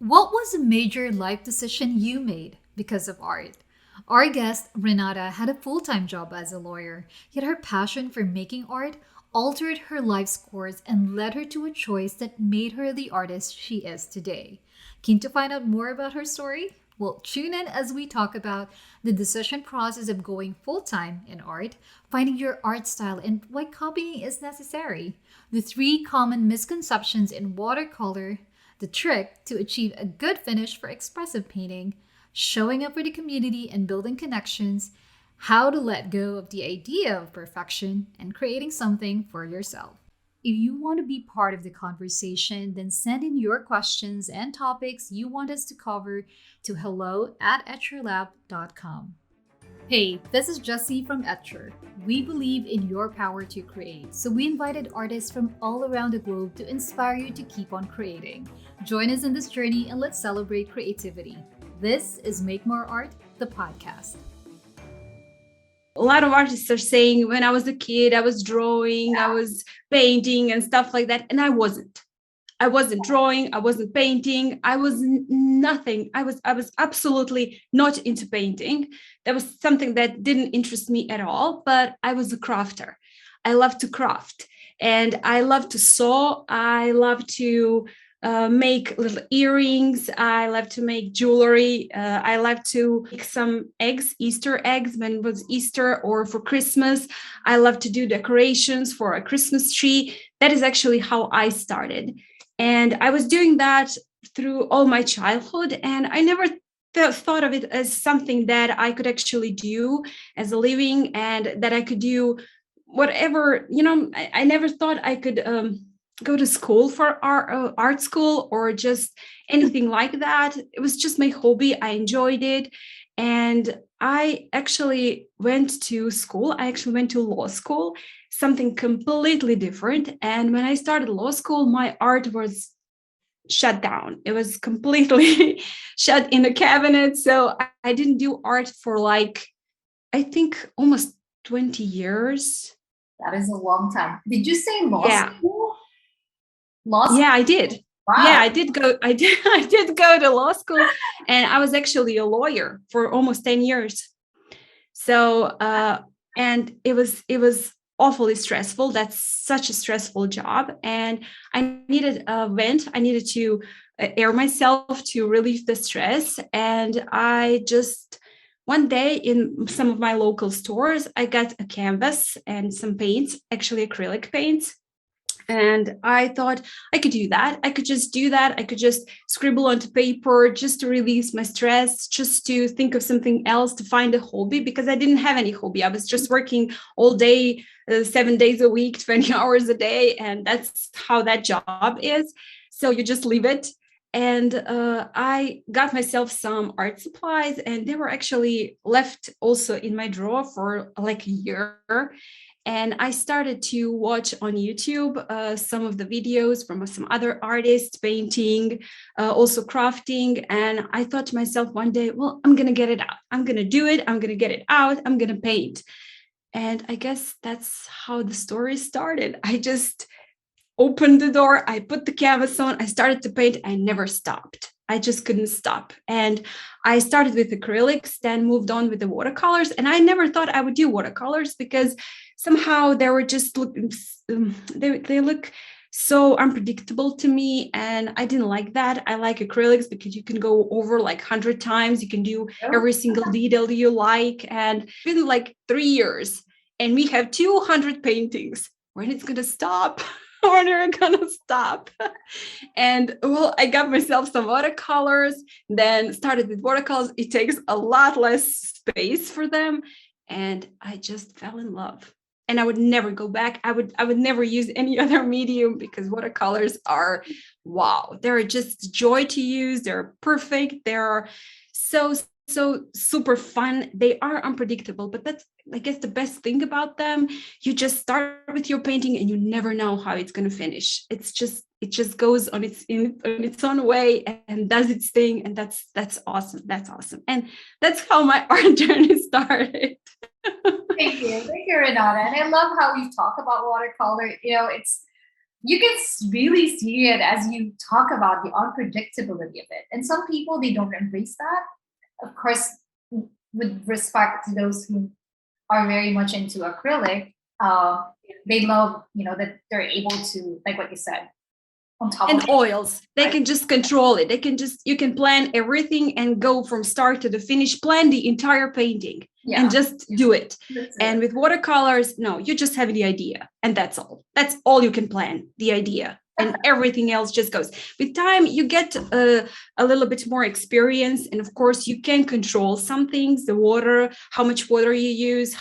What was a major life decision you made because of art? Our guest, Renata, had a full time job as a lawyer, yet her passion for making art altered her life's course and led her to a choice that made her the artist she is today. Keen to find out more about her story? Well, tune in as we talk about the decision process of going full time in art, finding your art style, and why copying is necessary. The three common misconceptions in watercolor, the trick to achieve a good finish for expressive painting, showing up for the community and building connections, how to let go of the idea of perfection, and creating something for yourself. If you want to be part of the conversation, then send in your questions and topics you want us to cover to hello@etcherlab.com. Hey, this is Jessie from Etcher. We believe in your power to create, so we invited artists from all around the globe to inspire you to keep on creating. Join us in this journey and let's celebrate creativity. This is Make More Art, the podcast. A lot of artists are saying when I was a kid, I was drawing, I was painting and stuff like that. And I wasn't. I wasn't drawing, I wasn't painting, I was nothing. I was absolutely not into painting. That was something that didn't interest me at all, but I was a crafter. I love to craft and I love to sew. I love to make little earrings. I love to make jewelry. I love to make some eggs, Easter eggs when it was Easter or for Christmas. I love to do decorations for a Christmas tree. That is actually how I started. And I was doing that through all my childhood. And I never thought of it as something that I could actually do as a living and that I could do whatever, I never thought I could go to school for art school or just anything like that. It was just my hobby. I enjoyed it. And I actually went to school. I actually went to law school, something completely different. And when I started law school, my art was shut down. It was completely shut in a cabinet. So I didn't do art for I think almost 20 years. That is a long time. Did you say law Yeah. school? Law school? Yeah, I did. Yeah, Wow. I did go to law school and I was actually a lawyer for almost 10 years. So and it was awfully stressful. That's such a stressful job. And I needed a vent. I needed to air myself to relieve the stress. And I just one day in some of my local stores, I got a canvas and some paints, actually acrylic paints. And I thought I could do that. I could just do that. I could just scribble onto paper just to release my stress, just to think of something else, to find a hobby, because I didn't have any hobby. I was just working all day, 7 days a week, 20 hours a day. And that's how that job is. So you just leave it. And I got myself some art supplies, and they were actually left also in my drawer for like a year. And I started to watch on YouTube some of the videos from some other artists painting, also crafting. And I thought to myself one day, well, I'm going to get it out. I'm going to do it. I'm going to get it out. I'm going to paint. And I guess that's how the story started. I just opened the door. I put the canvas on. I started to paint. I never stopped. I just couldn't stop. And I started with acrylics, then moved on with the watercolors. And I never thought I would do watercolors because somehow they were just they look so unpredictable to me. And I didn't like that. I like acrylics because you can go over like 100 times. You can do every single detail you like. And it's been like 3 years and we have 200 paintings. When it's going to stop? When are we gonna stop? And well, I got myself some watercolors, then started with watercolors. It takes a lot less space for them. And I just fell in love. And I would never go back. I would never use any other medium because watercolors are wow. They're just joy to use. They're perfect. They're so super fun. They are unpredictable, but that's I guess the best thing about them. You just start with your painting and you never know how it's going to finish. It just goes on its own way and does its thing, and that's awesome. That's awesome. And that's how my art journey started. Thank you, Renata. And I love how you talk about watercolor. It's you can really see it as you talk about the unpredictability of it. And some people, they don't embrace that. Of course, with respect to those who are very much into acrylic, they love, that they're able to, like what you said, on top of And oils, they it. can just control it. They can just, you can plan everything and go from start to the finish, plan the entire painting and just do it. And with watercolors, no, you just have the idea and that's all. That's all you can plan, the idea. And everything else just goes. With time, you get a little bit more experience. And of course, you can control some things, the water, how much water you use,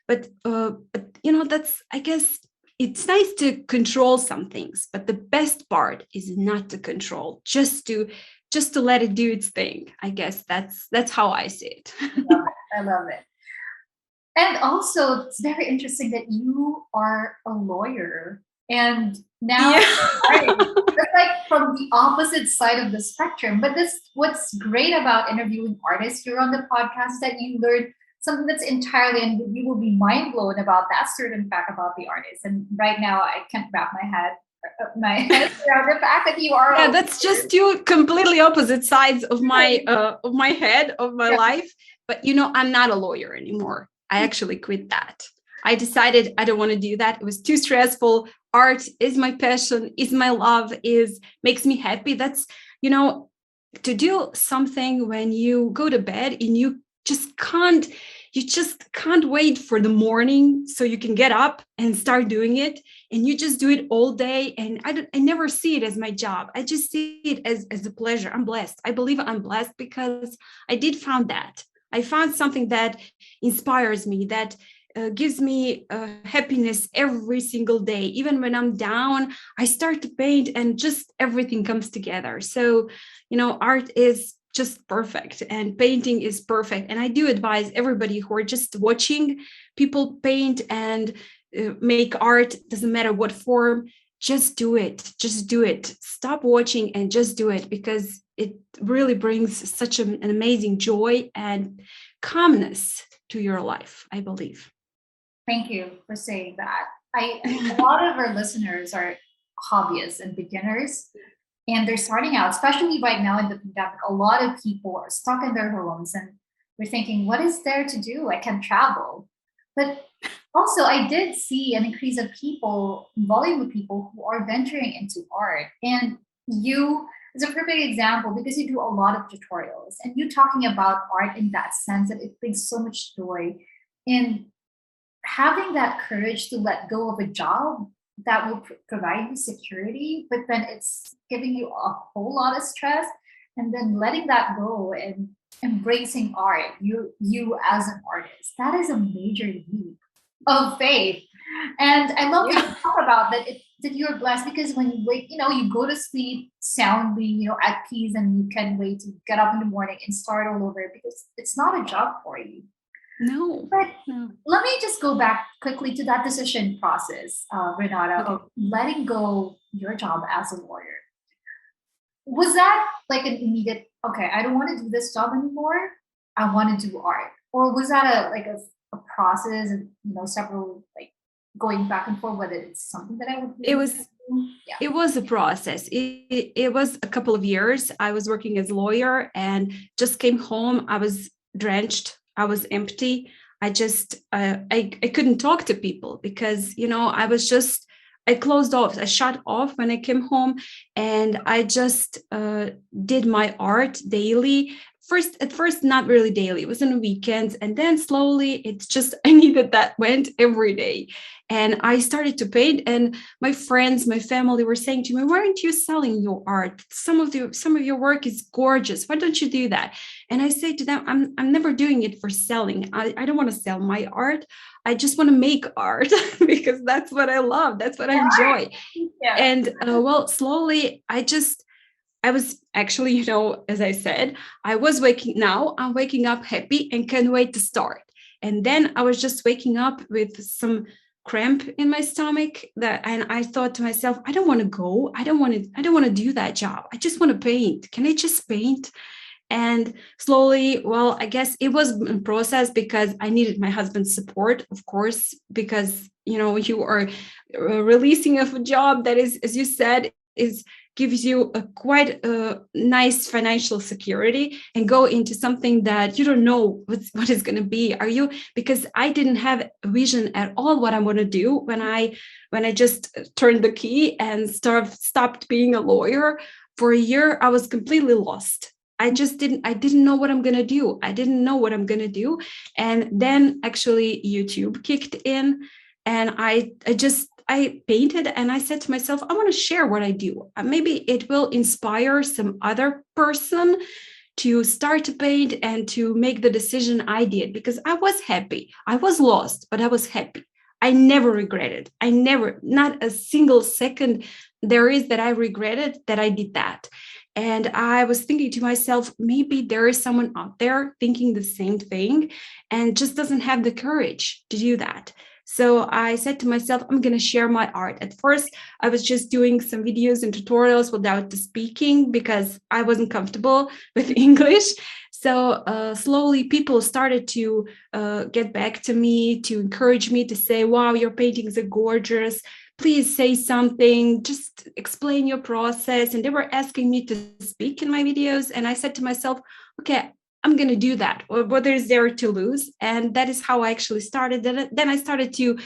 but that's, I guess, it's nice to control some things, but the best part is not to control, just to let it do its thing. I guess that's how I see it. I love it. And also, it's very interesting that you are a lawyer, and now it's like from the opposite side of the spectrum. But what's great about interviewing artists here on the podcast, that you learn something that's entirely, and you will be mind blown about that certain fact about the artist. And right now, I can't wrap my head around the fact that you are. Yeah, that's just two completely opposite sides of my head, of my life. But I'm not a lawyer anymore. I actually quit that. I decided I don't want to do that. It was too stressful. Art is my passion, is my love, makes me happy. That's, to do something when you go to bed and you just can't wait for the morning so you can get up and start doing it. And you just do it all day. And I never see it as my job. I just see it as a pleasure. I'm blessed. I believe I'm blessed because I did found that. I found something that inspires me, that gives me happiness every single day. Even when I'm down, I start to paint and just everything comes together. So, art is just perfect and painting is perfect. And I do advise everybody who are just watching people paint and make art, doesn't matter what form, just do it. Just do it. Stop watching and just do it, because it really brings such an amazing joy and calmness to your life, I believe. Thank you for saying that. A lot of our listeners are hobbyists and beginners, and they're starting out, especially right now in the pandemic. A lot of people are stuck in their homes and they're thinking, what is there to do? I can travel. But also, I did see an increase of people, volume of people who are venturing into art. And you is a perfect example because you do a lot of tutorials, and you talking about art in that sense that it brings so much joy in having that courage to let go of a job that will provide you security, but then it's giving you a whole lot of stress, and then letting that go and embracing art, you as an artist, that is a major leap of faith. And I love to talk about that, that you're blessed because when you wake, you go to sleep soundly, at peace, and you can wait to get up in the morning and start all over because it's not a job for you. No. But let me just go back quickly to that decision process, Renata, of letting go your job as a lawyer. Was that like an immediate, okay, I don't want to do this job anymore. I want to do art. Or was that a process and, several, like, going back and forth, whether it's something that I would do? It was a process. It was a couple of years. I was working as a lawyer and just came home. I was drenched. I was empty. I just, I couldn't talk to people because, I closed off, I shut off when I came home, and I just did my art daily. At first, not really daily, it was on the weekends. And then slowly it's just, I needed that went every day. And I started to paint, and my friends, my family were saying to me, why aren't you selling your art? Some of your work is gorgeous. Why don't you do that? And I say to them, I'm never doing it for selling. I don't want to sell my art. I just want to make art because that's what I love. That's what I enjoy. Yeah. And slowly I was actually, as I said, I'm waking up happy and can't wait to start. And then I was just waking up with some cramp in my stomach and I thought to myself, I don't want to go. I don't want to do that job. I just want to paint. Can I just paint? And slowly, well, I guess it was a process because I needed my husband's support, of course, because you are releasing of a job that is, as you said, is gives you a quite a nice financial security, and go into something that you don't know what is going to be. Are you, because I didn't have a vision at all what I want to do when I just turned the key and stopped being a lawyer. For a year I was completely lost. I didn't know what I'm going to do. I didn't know what I'm going to do. And then actually YouTube kicked in, and I painted, and I said to myself, I want to share what I do. Maybe it will inspire some other person to start to paint and to make the decision I did, because I was happy. I was lost, but I was happy. I never regretted. I never, not a single second there is that I regretted that I did that. And I was thinking to myself, maybe there is someone out there thinking the same thing and just doesn't have the courage to do that. So I said to myself, I'm going to share my art. At first, I was just doing some videos and tutorials without the speaking because I wasn't comfortable with English. So slowly people started to get back to me, to encourage me, to say, wow, your paintings are gorgeous. Please say something, just explain your process. And they were asking me to speak in my videos. And I said to myself, okay, I'm going to do that. What is there to lose? And that is how I actually started. Then I started to,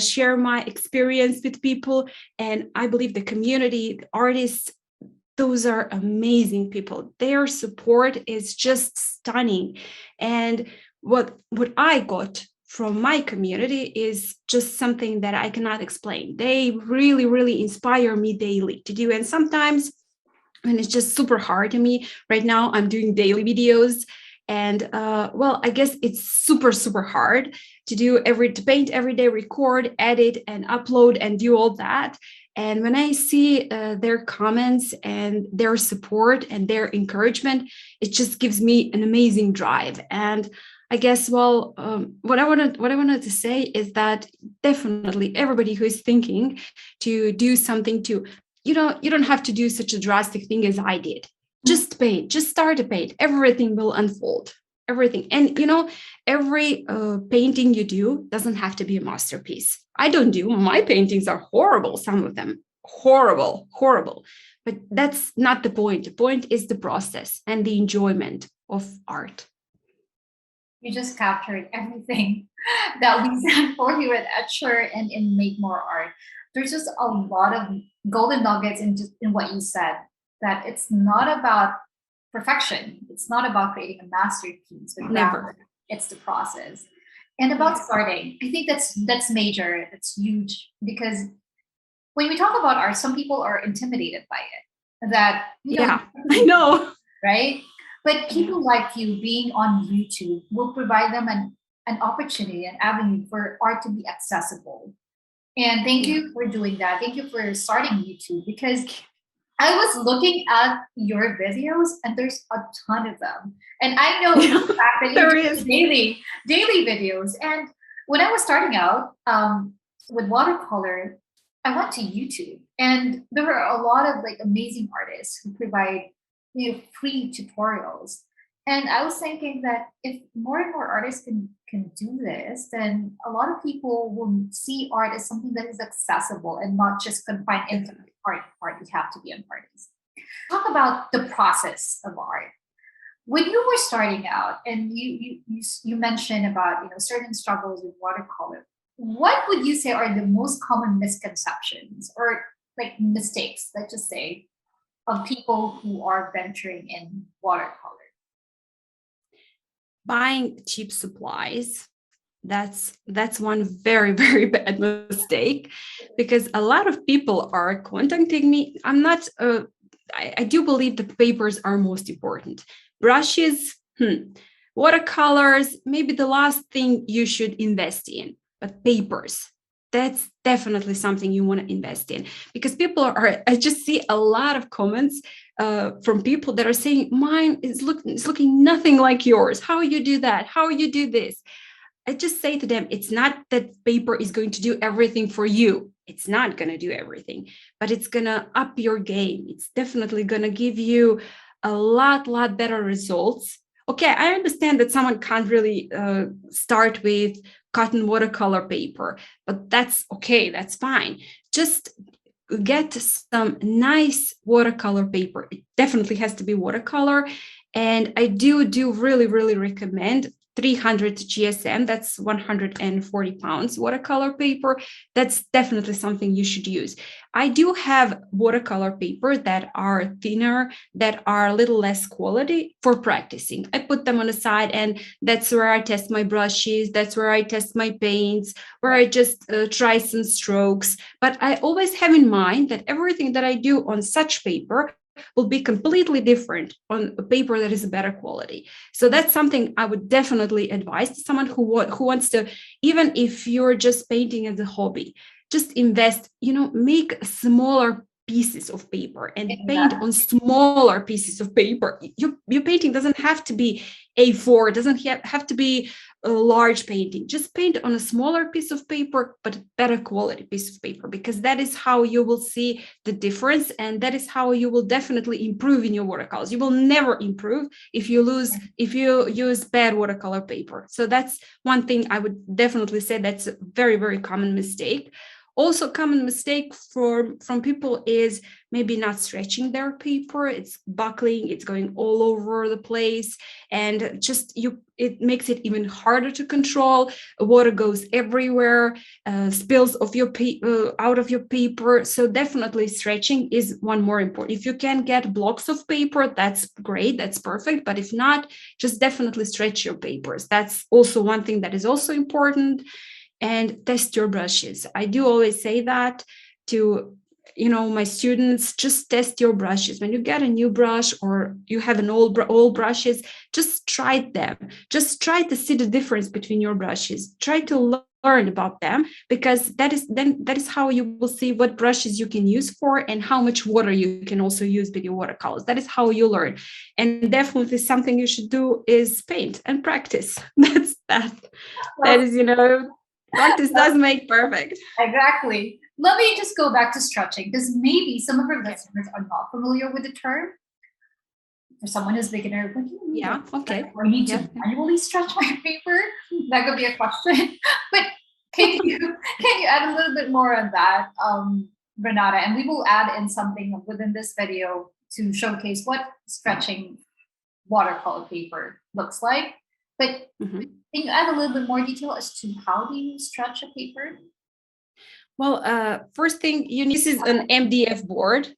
share my experience with people. And I believe the community, the artists, those are amazing people. Their support is just stunning. And what I got from my community is just something that I cannot explain. They really, really inspire me daily to do. And sometimes when it's just super hard to me, right now I'm doing daily videos. And well, I guess it's super, super hard to paint every day, record, edit, and upload and do all that. And when I see their comments and their support and their encouragement, it just gives me an amazing drive. And I guess, well, what I wanted to say is that definitely everybody who is thinking to do something, to you don't have to do such a drastic thing as I did. Just paint, just start to paint. Everything will unfold. Everything. And every painting you do doesn't have to be a masterpiece. I don't do, my paintings are horrible, some of them. Horrible, horrible. But that's not the point. The point is the process and the enjoyment of art. You just captured everything that we said for you at Etcher and in Make More Art. There's just a lot of golden nuggets in what you said, that it's not about perfection. It's not about creating a masterpiece, but Never. rather it's the process. And about starting, I think that's major. That's huge because when we talk about art, some people are intimidated by it. That Yeah, I know. right? But Yeah. people like you being on YouTube will provide them an opportunity, an avenue for art to be accessible. And thank Yeah. you for doing that. Thank you for starting YouTube because I was looking at your videos and there's a ton of them. And I know for Yeah. the fact that you There do is. daily videos. And when I was starting out with watercolor, I went to YouTube and there were a lot of like amazing artists who provide free tutorials. And I was thinking that if more and more artists can do this, then a lot of people will see art as something that is accessible and not just confined into Definitely. art. You have to be an artist. Talk about the process of art. When you were starting out, and you mentioned about certain struggles with watercolor, what would you say are the most common misconceptions or like mistakes, let's just say, of people who are venturing in watercolor? Buying cheap supplies, that's one very, very bad mistake, because a lot of people are contacting me. I'm not I do believe that papers are most important. Brushes, watercolors, maybe the last thing you should invest in, but papers, that's definitely something you want to invest in, because people are, I just see a lot of comments from people that are saying mine is looking nothing like yours. How you do that? How you do this? I just say to them, it's not that paper is going to do everything for you. It's not going to do everything, but it's going to up your game. It's definitely going to give you a lot better results. Okay, I understand that someone can't really start with cotton watercolor paper, but that's okay, that's fine. Just get some nice watercolor paper. It definitely has to be watercolor. And I do really recommend 300 GSM, that's 140 pounds watercolor paper. That's definitely something you should use. I do have watercolor paper that are thinner, that are a little less quality for practicing. I put them on the side, and that's where I test my brushes. That's where I test my paints, where I just try some strokes. But I always have in mind that everything that I do on such paper will be completely different on a paper that is a better quality. So that's something I would definitely advise to someone who wants to, even if you're just painting as a hobby, just invest, make smaller pieces of paper and paint on smaller pieces of paper. Your painting doesn't have to be A4, doesn't have to be a large painting. Just paint on a smaller piece of paper, but better quality piece of paper, because that is how you will see the difference, and that is how you will definitely improve in your watercolors. You will never improve if you use bad watercolor paper. So that's one thing I would definitely say that's a very common mistake. Also, common mistake from people is maybe not stretching their paper. It's buckling, it's going all over the place, and it makes it even harder to control. Water goes everywhere, spills of out of your paper. So definitely stretching is one more important. If you can get blocks of paper, that's great, that's perfect. But if not, just definitely stretch your papers. That's also one thing that is also important. And test your brushes. I do always say that to my students. Just test your brushes. When you get a new brush or you have an old brushes, just try them. Just try to see the difference between your brushes. Try to learn about them, because that is how you will see what brushes you can use for and how much water you can also use with your watercolors. That is how you learn. And definitely something you should do is paint and practice. That is, practice does make perfect. Exactly. Let me just go back to stretching, because maybe some of our listeners are not familiar with the term. For someone who's beginner, what do you mean? Yeah, okay. Do I need to manually stretch my paper? That could be a question. But can you add a little bit more on that, Renata? And we will add in something within this video to showcase what stretching watercolor paper looks like. But can you add a little bit more detail as to how do you stretch a paper? Well, first thing you need, this is an MDF board,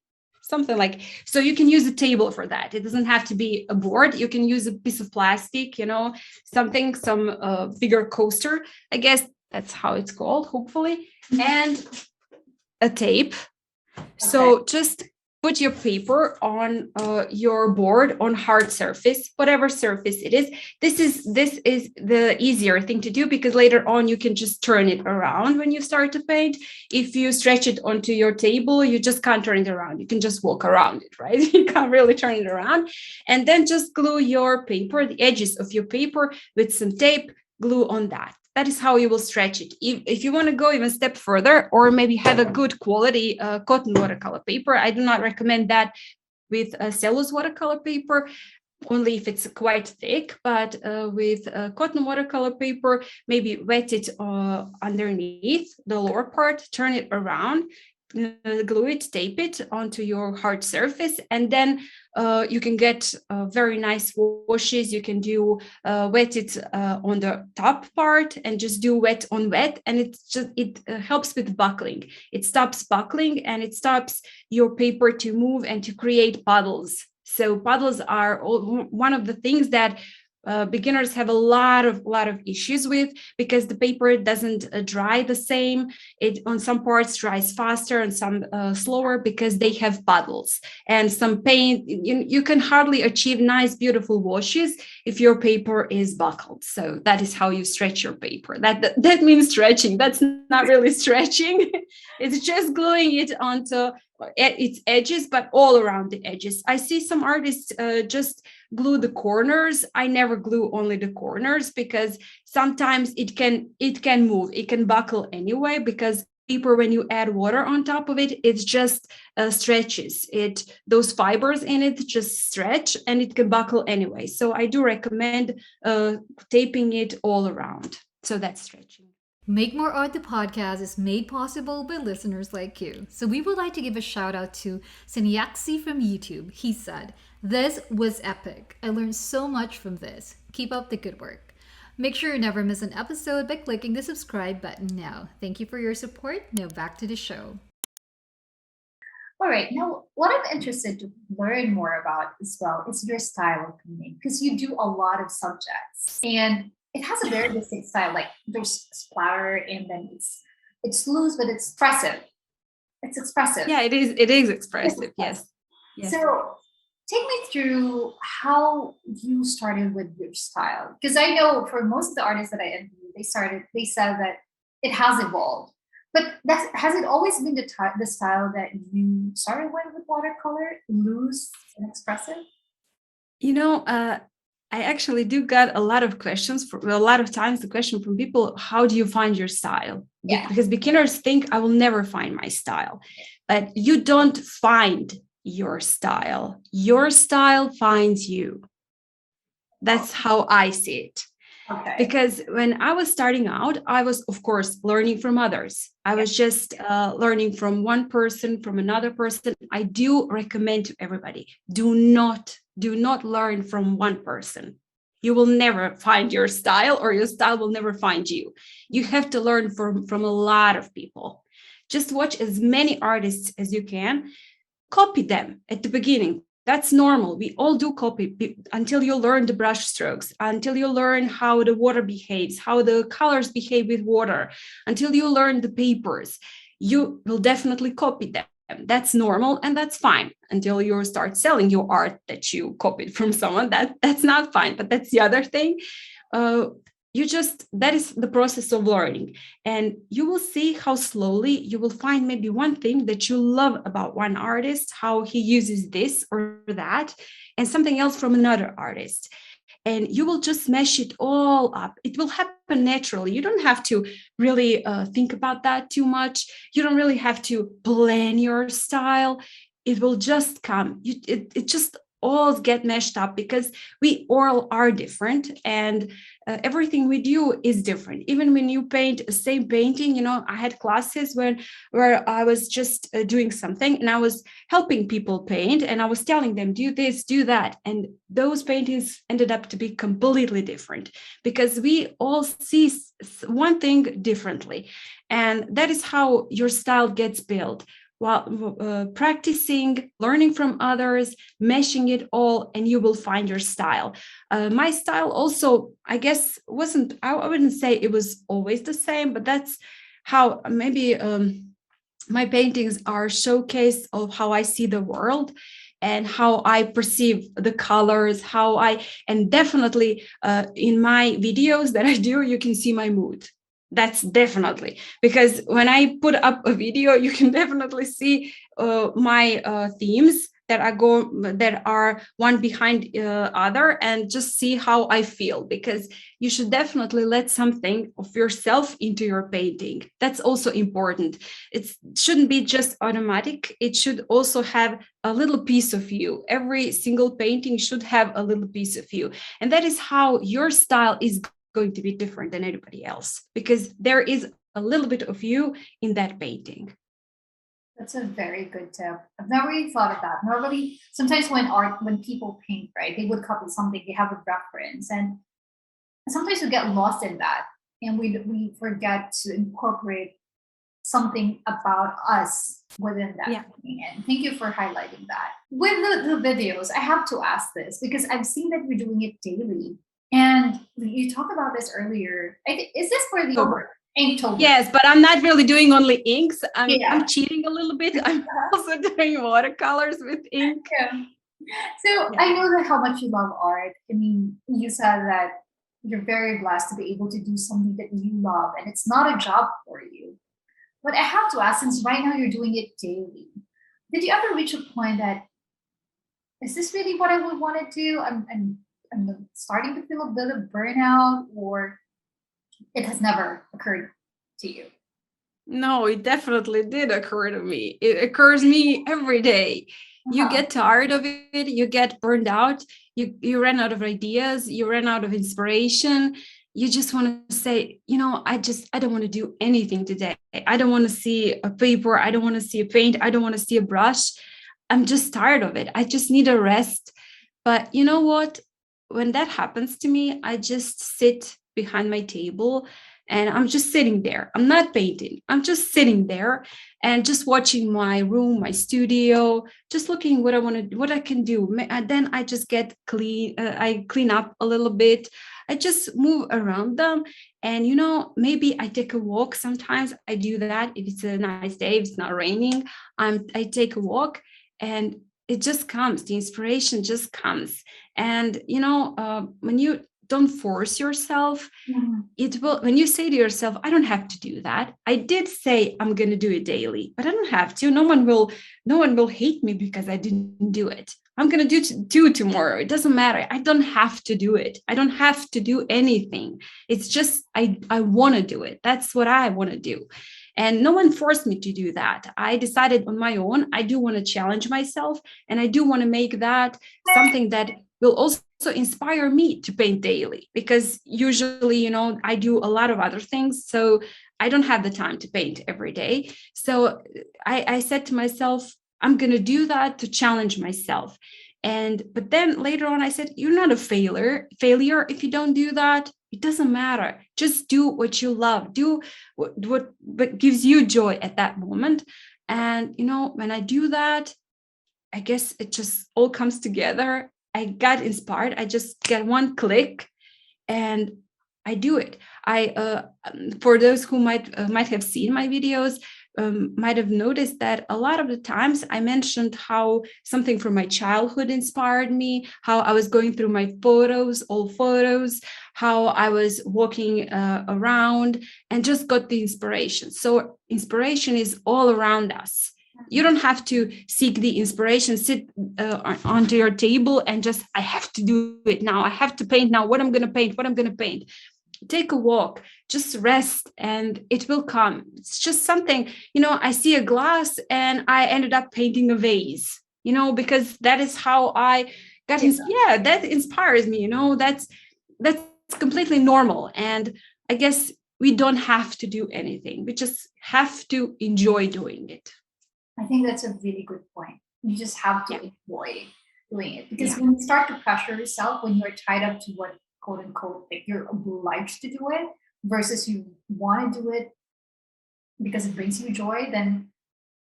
something like, so you can use a table for that. It doesn't have to be a board. You can use a piece of plastic, some bigger coaster, I guess that's how it's called, hopefully, and a tape. So just put your paper on your board on hard surface, whatever surface it is. This is the easier thing to do, because later on you can just turn it around when you start to paint. If you stretch it onto your table, you just can't turn it around. You can just walk around it, right? You can't really turn it around. And then just glue your paper, the edges of your paper, with some tape, glue on that. That is how you will stretch it. If you want to go even a step further, or maybe have a good quality cotton watercolor paper, I do not recommend that with cellulose watercolor paper, only if it's quite thick. But with cotton watercolor paper, maybe wet it underneath the lower part, turn it around, glue it, tape it onto your hard surface, and then you can get very nice washes. You can do wet it on the top part and just do wet on wet, and it helps with buckling. It stops buckling, and it stops your paper to move and to create puddles. So puddles are one of the things that beginners have a lot of issues with, because the paper doesn't dry the same. It on some parts dries faster and some slower, because they have puddles. And some paint, you can hardly achieve nice beautiful washes if your paper is buckled. So that is how you stretch your paper. That means stretching. That's not really stretching. It's just gluing it onto its edges, but all around the edges. I see some artists just glue the corners. I never glue only the corners, because sometimes it can move. It can buckle anyway, because paper, when you add water on top of it, it just stretches it. Those fibers in it just stretch and it can buckle anyway. So I do recommend taping it all around. So that's stretching. Make More Art, the podcast, is made possible by listeners like you. So we would like to give a shout out to Sinyaxi from YouTube. He said, "This was epic. I learned so much from this. Keep up the good work." Make sure you never miss an episode by clicking the subscribe button now. Thank you for your support. Now back to the show. All right. Now, what I'm interested to learn more about as well is your style of painting, because you do a lot of subjects and it has a very distinct style. Like there's splatter and then it's loose, but it's expressive. It's expressive. Yeah, it is. It is expressive. Yes. Yes. So take me through how you started with your style. Because I know for most of the artists that I interviewed, they said that it has evolved. But has it always been the style that you started with watercolor, loose and expressive? I actually do get a lot of questions a lot of times the question from people, how do you find your style? Yeah. Because beginners think I will never find my style, but you don't find your style. Your style finds you. That's how I see it. Okay. Because when I was starting out, I was, of course, learning from others. I was just learning from one person, from another person. I do recommend to everybody, do not learn from one person. You will never find your style, or your style will never find you. You have to learn from a lot of people. Just watch as many artists as you can. Copy them at the beginning. That's normal. We all do copy until you learn the brush strokes, until you learn how the water behaves, how the colors behave with water, until you learn the papers. You will definitely copy them. That's normal and that's fine until you start selling your art that you copied from someone. That's not fine, but that's the other thing. That is the process of learning, and you will see how slowly you will find maybe one thing that you love about one artist, how he uses this or that, and something else from another artist, and you will just mesh it all up. It will happen naturally. You don't have to really think about that too much. You don't really have to plan your style. It will just come. It just all get meshed up because we all are different, and everything we do is different. Even when you paint the same painting, I had classes where I was just doing something and I was helping people paint, and I was telling them, do this, do that, and those paintings ended up to be completely different because we all see one thing differently, and that is how your style gets built. While practicing, learning from others, meshing it all, and you will find your style. My style also, I guess, I wouldn't say it was always the same, but that's how maybe my paintings are a showcase of how I see the world and how I perceive the colors, and definitely in my videos that I do, you can see my mood. That's definitely, because when I put up a video, you can definitely see my themes that are one behind other, and just see how I feel, because you should definitely let something of yourself into your painting. That's also important. It shouldn't be just automatic. It should also have a little piece of you. Every single painting should have a little piece of you, and that is how your style is going to be different than anybody else, because there is a little bit of you in that painting. That's a very good tip. I've never really thought of that. Normally, sometimes when people paint, right, they would copy something, they have a reference, and sometimes we get lost in that, and we forget to incorporate something about us within that. Yeah. And thank you for highlighting that. With the videos, I have to ask this because I've seen that you're doing it daily. And you talked about this earlier. Is this for the Inktober? Yes, but I'm not really doing only inks. Yeah. I'm cheating a little bit. I'm also doing watercolors with ink. Yeah. So I know that how much you love art. I mean, you said that you're very blessed to be able to do something that you love, and it's not a job for you. But I have to ask, since right now you're doing it daily, did you ever reach a point that, is this really what I would want to do? I'm starting to feel a bit of burnout, or it has never occurred to you? No, it definitely did occur to me. It occurs me every day. You Uh-huh. get tired of it, you get burned out, you run out of ideas, you run out of inspiration. You just want to say, I don't want to do anything today. I don't want to see a paper, I don't want to see a paint, I don't want to see a brush. I'm just tired of it. I just need a rest. But you know what? When that happens to me, I just sit behind my table and I'm just sitting there. I'm not painting. I'm just sitting there and just watching my room, my studio, just looking what I want to, what I can do. And then I just get clean. I clean up a little bit. I just move around them, and maybe I take a walk. Sometimes I do that if it's a nice day, if it's not raining. I take a walk, and it just comes. The inspiration just comes, and when you don't force yourself, Mhm. it will, when you say to yourself, I don't have to do that. I did say I'm going to do it daily, but I don't have to. No one will hate me because I didn't do it. I'm going to do tomorrow. It doesn't matter. I don't have to do it. I don't have to do anything. It's just I want to do it. That's what I want to do. And no one forced me to do that. I decided on my own. I do want to challenge myself, and I do want to make that something that will also inspire me to paint daily, because usually I do a lot of other things, so I don't have the time to paint every day. So I said to myself, I'm going to do that to challenge myself. And but then later on I said, you're not a failure if you don't do that. It doesn't matter. Just do what you love. Do what gives you joy at that moment. And when I do that, I guess it just all comes together. I got inspired. I just get one click and I do it. For those who might have seen my videos, might have noticed that a lot of the times I mentioned how something from my childhood inspired me, how I was going through my photos, old photos, how I was walking around and just got the inspiration. So inspiration is all around us. You don't have to seek the inspiration, sit onto your table and just, I have to do it now. I have to paint now. What I'm going to paint, what I'm going to paint. Take a walk, just rest, and it will come. It's just something, I see a glass and I ended up painting a vase, because that is how I got, Yeah. yeah, that inspires me, that's completely normal. And I guess we don't have to do anything. We just have to enjoy doing it. I think that's a really good point. You just have to Yeah. enjoy doing it, because Yeah. when you start to pressure yourself, when you're tied up to what quote unquote like you're obliged to do it versus you want to do it because it brings you joy, then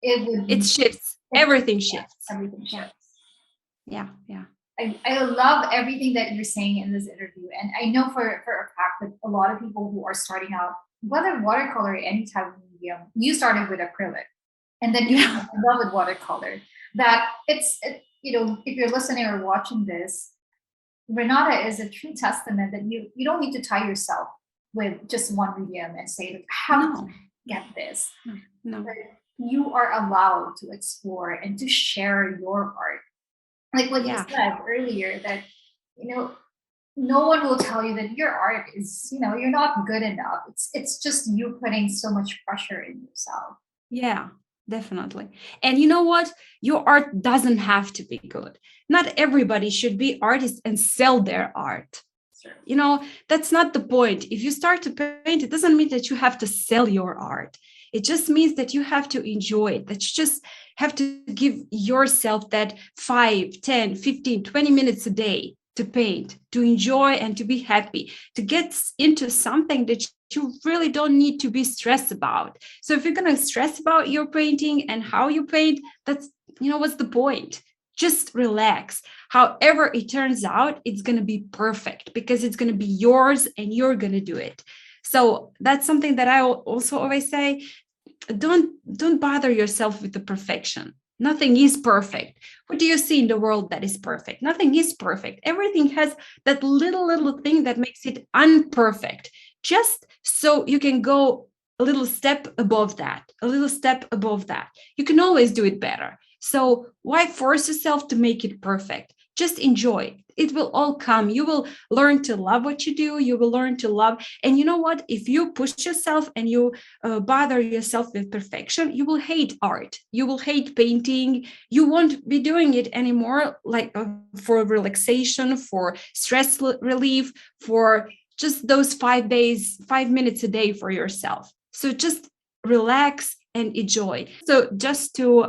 it would It be shifts. it, Everything yeah, shifts. everything Yeah. shifts. Yeah. Yeah. I love everything that you're saying in this interview. And I know for a fact that a lot of people who are starting out, whether watercolor or any type of medium, you started with acrylic and then you Yeah. fell in love with watercolor. That if you're listening or watching this, Renata is a true testament that you don't need to tie yourself with just one medium and say, "Look, I have to No. get this." No. No. But you are allowed to explore and to share your art. Like what you Yeah. said earlier, that you know, no one will tell you that your art is, you're not good enough. It's just you putting so much pressure in yourself. Yeah, definitely. And you know what? Your art doesn't have to be good. Not everybody should be artists and sell their art. Sure. That's not the point. If you start to paint, it doesn't mean that you have to sell your art. It just means that you have to enjoy it, that you just have to give yourself that 5, 10, 15, 20 minutes a day to paint, to enjoy and to be happy, to get into something that you really don't need to be stressed about. So if you're going to stress about your painting and how you paint, that's, what's the point? Just relax. However it turns out, it's going to be perfect because it's going to be yours and you're going to do it. So that's something that I also always say. Don't bother yourself with the perfection. Nothing is perfect. What do you see in the world that is perfect? Nothing is perfect. Everything has that little thing that makes it unperfect, just so you can go a little step above that, a little step above that. You can always do it better. So why force yourself to make it perfect? just enjoy. It will all come. You will learn to love what you do. You will learn to love. And you know what? If you push yourself and you bother yourself with perfection, you will hate art. You will hate painting. You won't be doing it anymore, like for relaxation, for stress relief, for just those 5 days, 5 minutes a day for yourself. So just relax and enjoy. So just to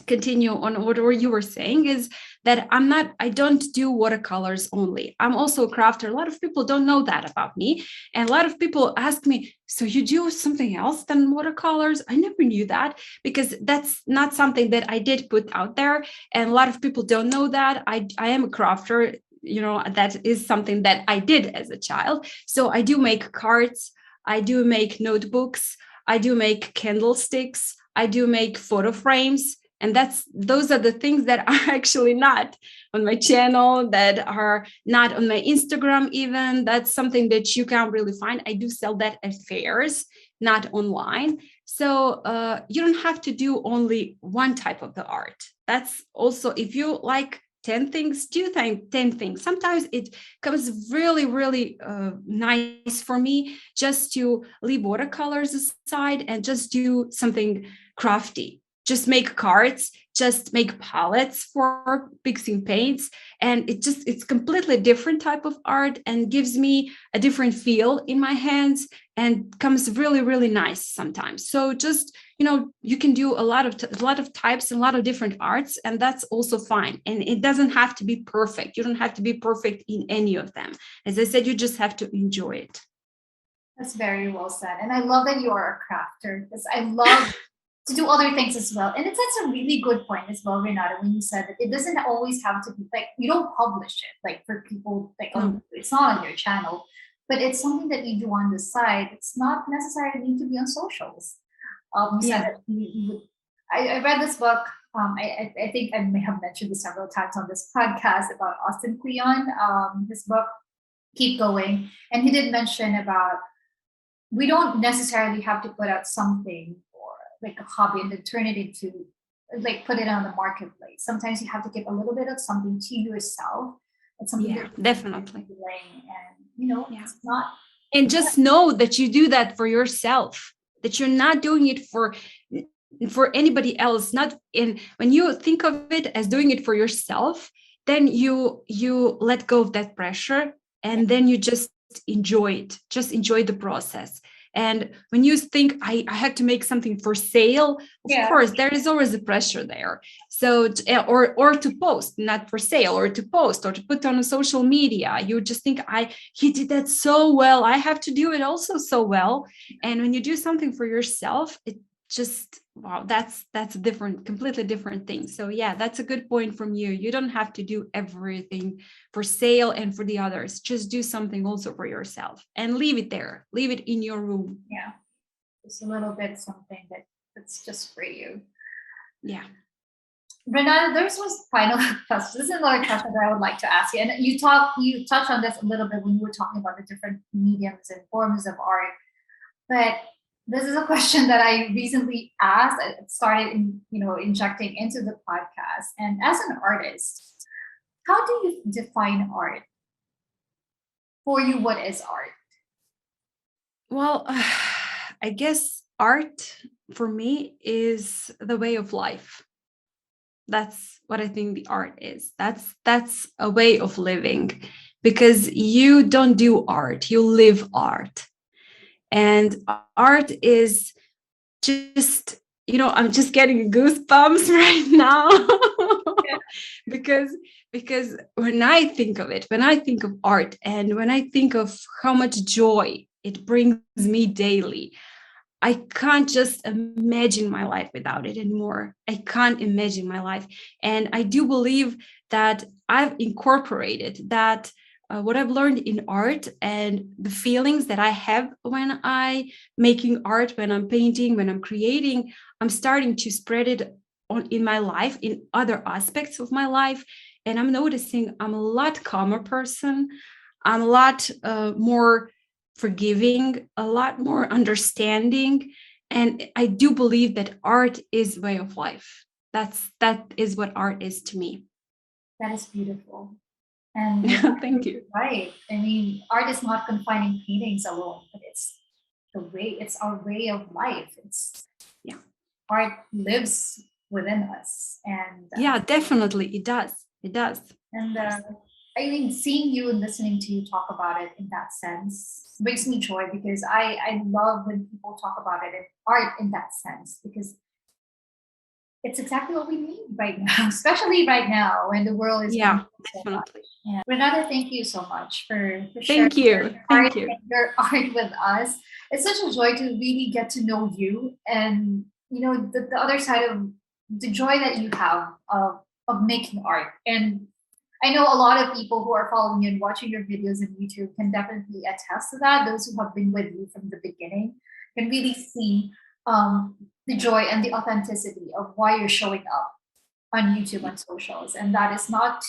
continue on what you were saying is that I don't do watercolors only. I'm also a crafter. A lot of people don't know that about me. And a lot of people ask me, so you do something else than watercolors? I never knew that, because that's not something that I did put out there. And a lot of people don't know that. I am a crafter. That is something that I did as a child. So I do make cards. I do make notebooks. I do make candlesticks. I do make photo frames. And those are the things that are actually not on my channel, that are not on my Instagram even. That's something that you can't really find. I do sell that at fairs, not online. So you don't have to do only one type of the art. That's also, if you like 10 things, do 10 things. Sometimes it comes really, really nice for me just to leave watercolors aside and just do something crafty. Just make cards, just make palettes for mixing paints. And it's completely different type of art and gives me a different feel in my hands and comes really, really nice sometimes. So just, you can do a lot of types and a lot of different arts, and that's also fine. And it doesn't have to be perfect. You don't have to be perfect in any of them. As I said, you just have to enjoy it. That's very well said. And I love that you are a crafter, because I love to do other things as well. And it's that's a really good point as well, Renata, when you said that it doesn't always have to be like, you don't publish it like for people, like it's not on your channel, but it's something that you do on the side. It's not necessarily need to be on socials. You said that I read this book. I think I may have mentioned this several times on this podcast about Austin Kleon. His book, Keep Going. And he did mention about we don't necessarily have to put out something or like a hobby and then turn it into like put it on the marketplace. Sometimes you have to give a little bit of something to yourself. It's something that definitely. And it's not. And just know that you do that for yourself, that you're not doing it for anybody else. Not in when you think of it as doing it for yourself, then you let go of that pressure, and then you just enjoy it. Just enjoy the process. And when you think I have to make something for sale, of course, there is always a pressure there. So, or to post, not for sale, or to post, or to put on social media, you just think he did that so well. I have to do it also so well. And when you do something for yourself, it just, wow, that's a completely different thing. So yeah, that's a good point from you. You don't have to do everything for sale and for the others. Just do something also for yourself and leave it there. Leave it in your room. Yeah. Just a little bit something that's just for you. Yeah. Renata, there's one final question. This is another question that I would like to ask you. And you touched on this a little bit when you were talking about the different mediums and forms of art. But this is a question that I recently asked. I started injecting into the podcast. And as an artist, how do you define art? For you, what is art? Well, I guess art for me is the way of life. That's what I think the art is. That's a way of living, because you don't do art, you live art. And art is just, I'm just getting goosebumps right now. because when I think of it, when I think of art, and when I think of how much joy it brings me daily, I can't just imagine my life without it anymore. I can't imagine my life. And I do believe that I've incorporated that what I've learned in art and the feelings that I have when I making art, when I'm painting, when I'm creating, I'm starting to spread it on in my life, in other aspects of my life. And I'm noticing I'm a lot calmer person. I'm a lot more forgiving, a lot more understanding. And I do believe that art is way of life. That is what art is to me. That is beautiful. And you're Thank absolutely you. right. I mean, art is not confining paintings alone, but it's our way of life. It's Yeah. art lives within us, and Yeah, definitely. It does. It does. and Yes. I mean, seeing you and listening to you talk about it in that sense brings me joy because I love when people talk about it in art in that sense because it's exactly what we need right now, especially right now when the world is going Yeah, through so much. definitely. Yeah. Renata, thank you so much for sharing Thank you. Thank you. your art with us. It's such a joy to really get to know you and the other side of the joy that you have of making art. And I know a lot of people who are following you and watching your videos on YouTube can definitely attest to that. Those who have been with you from the beginning can really see um, the joy and the authenticity of why you're showing up on YouTube on socials, and that is not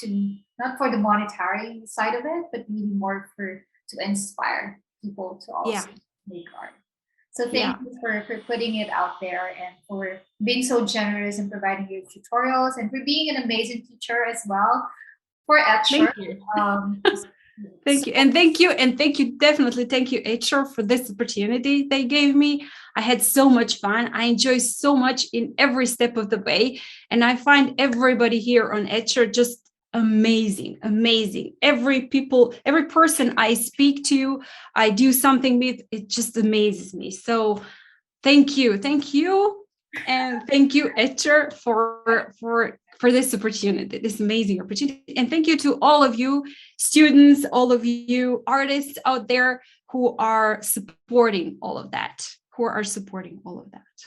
for the monetary side of it, but really more for to inspire people to Yeah. also make art. So thank Yeah. you for putting it out there and for being so generous and providing your tutorials and for being an amazing teacher as well for Thank Etcher. you. Um, Thank so you. And thank you. And thank you. Definitely. Thank you, HR, for this opportunity they gave me. I had so much fun. I enjoy so much in every step of the way. And I find everybody here on HR just amazing, amazing. Every person I speak to, I do something with, it just amazes me. So thank you. Thank you. And thank you, HR, for this opportunity, this amazing opportunity. And thank you to all of you students, all of you artists out there who are supporting all of that,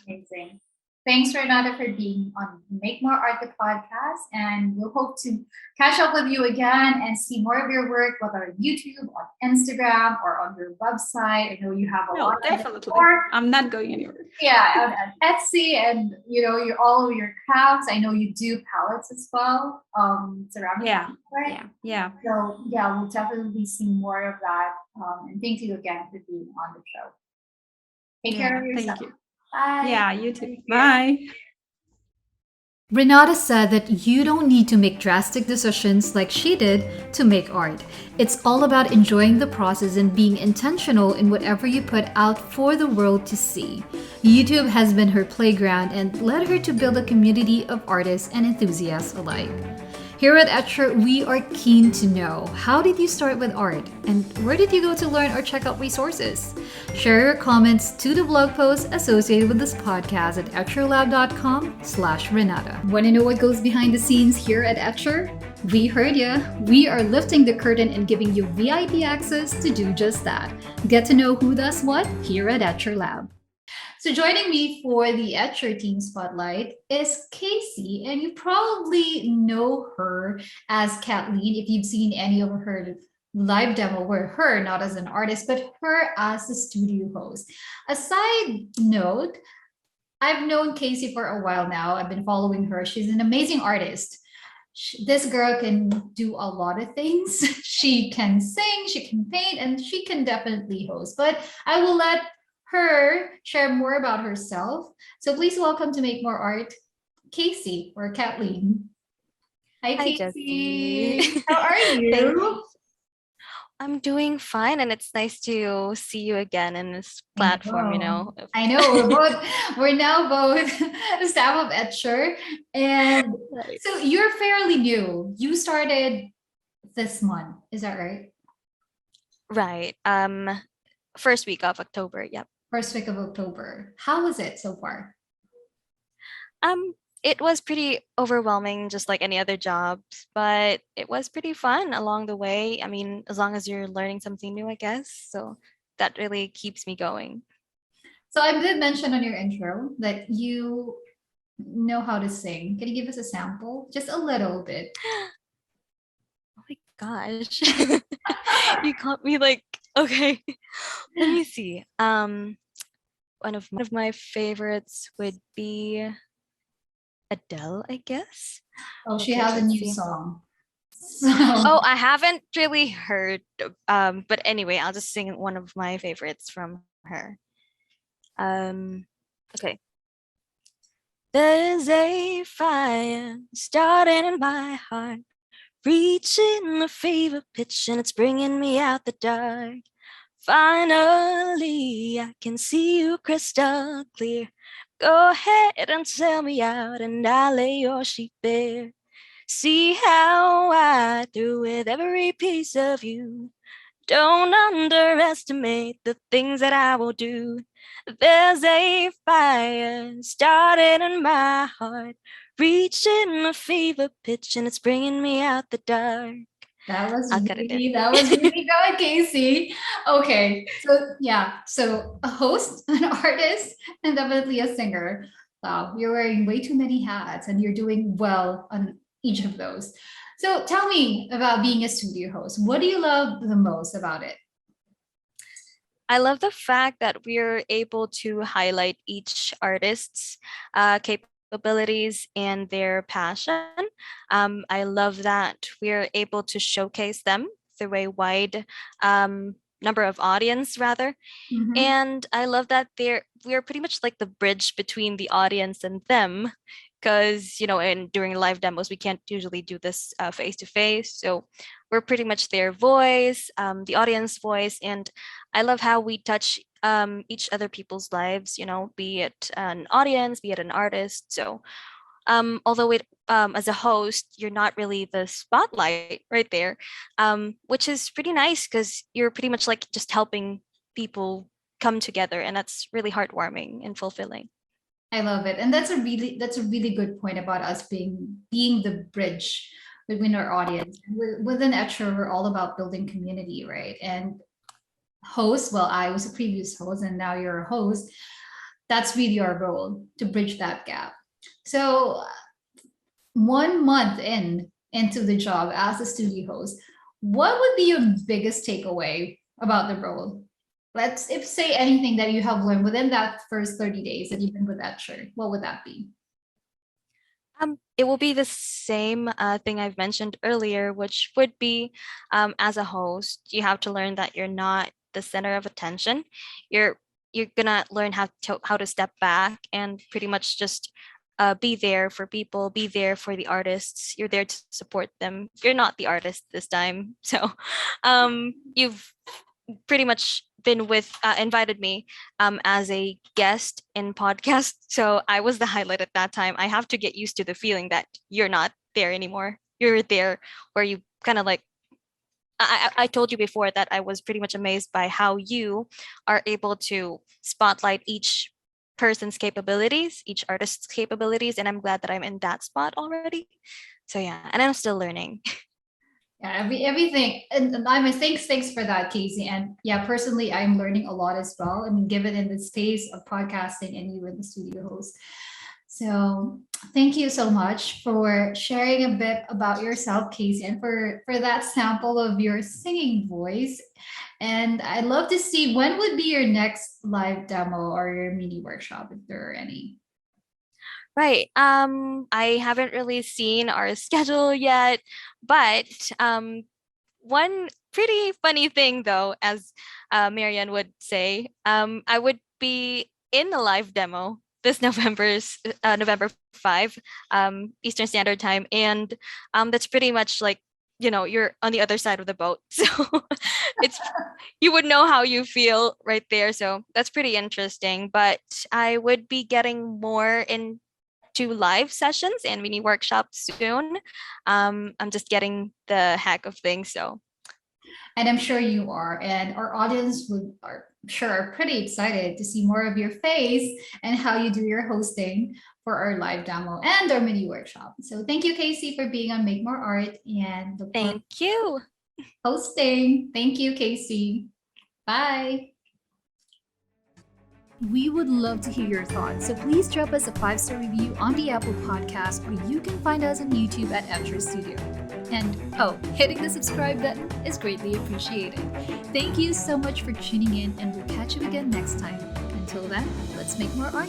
amazing. Thanks, Renata, for being on Make More Art the podcast. And we'll hope to catch up with you again and see more of your work, whether on YouTube, on Instagram, or on your website. I know you have a lot No, of definitely. work. I'm not going anywhere. Yeah, on Etsy and your all of your crafts. I know you do palettes as well, ceramic Yeah. palettes, right? Yeah. Yeah. So yeah, we'll definitely see more of that. And thank you again for being on the show. Take care Yeah. of yourself. Thank you. Bye. Yeah, you too. Thank you. Bye. Renata said that you don't need to make drastic decisions like she did to make art. It's all about enjoying the process and being intentional in whatever you put out for the world to see. YouTube has been her playground and led her to build a community of artists and enthusiasts alike. Here at Etcher, we are keen to know, how did you start with art and where did you go to learn or check out resources? Share your comments to the blog post associated with this podcast at etcherlab.com/Renata. Want to know what goes behind the scenes here at Etcher? We heard ya. We are lifting the curtain and giving you VIP access to do just that. Get to know who does what here at Etcher Lab. So joining me for the Etcher Team Spotlight is Casey, and you probably know her as Kathleen if you've seen any of her live demo where her, not as an artist, but her as the studio host. A side note, I've known Casey for a while now. I've been following her. She's an amazing artist. This girl can do a lot of things. She can sing, she can paint, and she can definitely host. But I will let her share more about herself. So please welcome to Make More Art, Casey or Kathleen. Hi, Hi, Jessie. Casey. How are Thank you? I'm doing fine, and it's nice to see you again in this I platform, you know. know. I know we're now both staff of Etcher. And Right. so you're fairly new. You started this month, is that right? Right. First week of October, yep. First week of October. How was it so far? Um, it was pretty overwhelming, just like any other jobs, but it was pretty fun along the way. I mean, as long as you're learning something new, I guess. So that really keeps me going. So I did mention on your intro that you know how to sing. Can you give us a sample? Just a little bit. Oh my gosh. You caught me like, okay. Let me see. One of my favorites would be Adele, I guess. Oh, she Okay, has a let's new see. song. Oh, So I haven't really heard. But anyway, I'll just sing one of my favorites from her. Okay. There's a fire starting in my heart, reaching a fever pitch and it's bringing me out the dark. Finally, I can see you crystal clear. Go ahead and sell me out and I'll lay your sheet bare. See how I through with every piece of you. Don't underestimate the things that I will do. There's a fire started in my heart, reaching a fever pitch, and it's bringing me out the dark. That was I'll cut it in. really good, Casey. Okay, so yeah, so a host, an artist, and definitely a singer. Wow, you're wearing way too many hats, and you're doing well on each of those. So tell me about being a studio host. What do you love the most about it? I love the fact that we're able to highlight each artist's capabilities and their passion. I love that we're able to showcase them through a wide number of audience, rather. Mhm. And I love that we're pretty much like the bridge between the audience and them, because and during live demos we can't usually do this face to face, so we're pretty much their voice, the audience voice. And I love how we touch each other people's lives, be it an audience, be it an artist. So although it as a host you're not really the spotlight right there, which is pretty nice because you're pretty much like just helping people come together, and that's really heartwarming and fulfilling. I love it. And that's a really good point about us being the bridge between our audience. Within Etcher, we're all about building community, right? And host, well, I was a previous host and now you're a host. That's really our role to bridge that gap. So 1 month into the job as a studio host, what would be your biggest takeaway about the role? Let's if say anything that you have learned within that first 30 days that you've been with that shirt, what would that be? It will be the same thing I've mentioned earlier, which would be as a host, you have to learn that you're not the center of attention. You're gonna learn how to step back and pretty much just be there for people, be there for the artists. You're there to support them. You're not the artist this time, so you've pretty much been with invited me as a guest in podcast, so I was the highlight at that time. I have to get used to the feeling that you're not there anymore. You're there where you kind of like I told you before that I was pretty much amazed by how you are able to spotlight each person's capabilities, each artist's capabilities, and I'm glad that I'm in that spot already. So yeah, and I'm still learning. Yeah, everything, and I mean, thanks for that, Casey. And yeah, personally, I'm learning a lot as well. I mean, given in the space of podcasting and you in the studio host. So thank you so much for sharing a bit about yourself, Casey, and for that sample of your singing voice. And I'd love to see when would be your next live demo or your mini workshop, if there are any. Right. I haven't really seen our schedule yet, but one pretty funny thing though, as Marianne would say, I would be in a live demo this November 5, Eastern Standard Time, and that's pretty much like you're on the other side of the boat, so it's you would know how you feel right there. So that's pretty interesting. But I would be getting more in to live sessions and mini workshops soon. I'm just getting the hack of things. So And I'm sure you are, and our audience are sure are pretty excited to see more of your face and how you do your hosting for our live demo and our mini workshop. So thank you, Casey, for being on Make More Art and the thank you. hosting. Thank you, Casey. Bye. We would love to hear your thoughts, so please drop us a 5-star review on the Apple Podcast, or you can find us on YouTube at Etcher Studio. And hitting the subscribe button is greatly appreciated. Thank you so much for tuning in, and we'll catch you again next time. Until then, let's make more art.